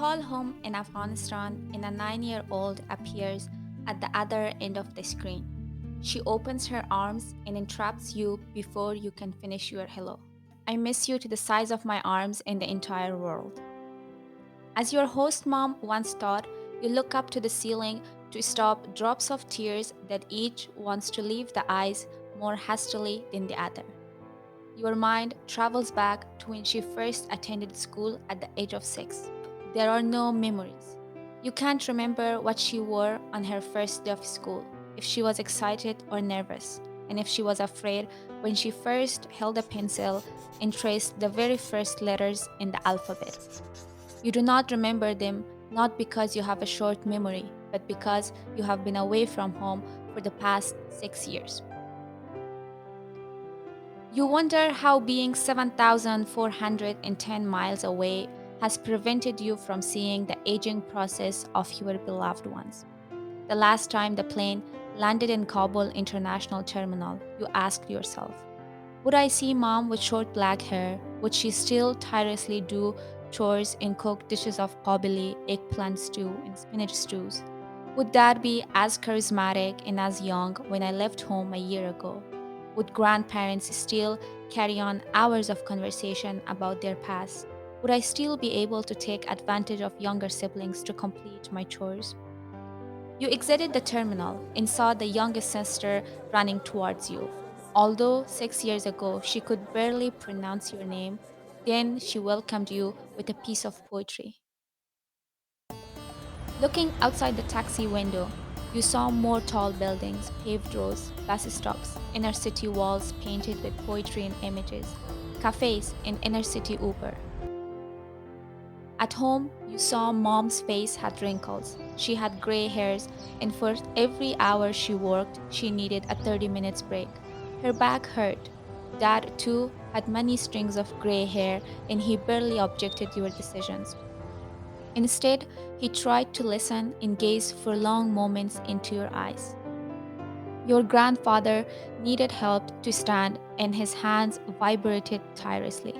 call home in Afghanistan and a 9-year-old appears at the other end of the screen. She opens her arms and entraps you before you can finish your hello. I miss you to the size of my arms and the entire world. As your host mom once taught, you look up to the ceiling to stop drops of tears that each wants to leave the eyes more hastily than the other. Your mind travels back to when she first attended school at the age of 6. There are no memories. You can't remember what she wore on her first day of school, if she was excited or nervous, and if she was afraid when she first held a pencil and traced the very first letters in the alphabet. You do not remember them not because you have a short memory, but because you have been away from home for the past 6 years. You wonder how being 7,410 miles away has prevented you from seeing the aging process of your beloved ones. The last time the plane landed in Kabul International Terminal, you asked yourself, would I see mom with short black hair? Would she still tirelessly do chores and cook dishes of Kabuli, eggplant stew, and spinach stews? Would dad be as charismatic and as young when I left home a year ago? Would grandparents still carry on hours of conversation about their past? Would I still be able to take advantage of younger siblings to complete my chores? You exited the terminal and saw the youngest sister running towards you. Although 6 years ago she could barely pronounce your name, then she welcomed you with a piece of poetry. Looking outside the taxi window, you saw more tall buildings, paved roads, bus stops, inner city walls painted with poetry and images, cafes and inner city Uber. At home, you saw mom's face had wrinkles. She had gray hairs, and for every hour she worked, she needed a 30 minutes break. Her back hurt. Dad, too, had many strings of gray hair, and he barely objected to your decisions. Instead, he tried to listen and gaze for long moments into your eyes. Your grandfather needed help to stand, and his hands vibrated tirelessly.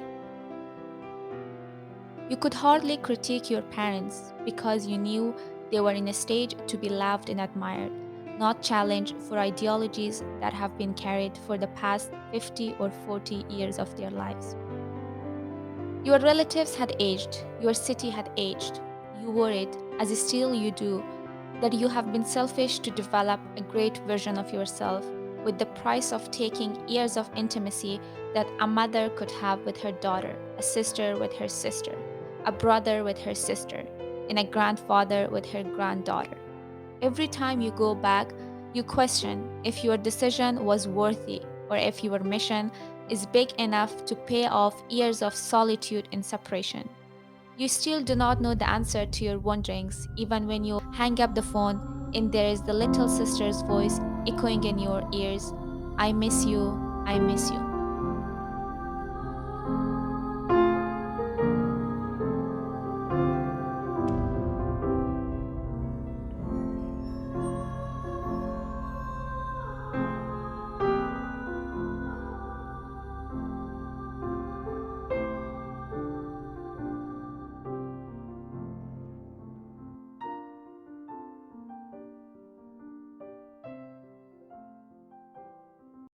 You could hardly critique your parents because you knew they were in a stage to be loved and admired, not challenged for ideologies that have been carried for the past 50 or 40 years of their lives. Your relatives had aged, your city had aged. You worried, as still you do, that you have been selfish to develop a great version of yourself with the price of taking years of intimacy that a mother could have with her daughter, a sister with her sister, a brother with her sister, and a grandfather with her granddaughter. Every time you go back, you question if your decision was worthy or if your mission is big enough to pay off years of solitude and separation. You still do not know the answer to your wonderings, even when you hang up the phone and there is the little sister's voice echoing in your ears, I miss you, I miss you.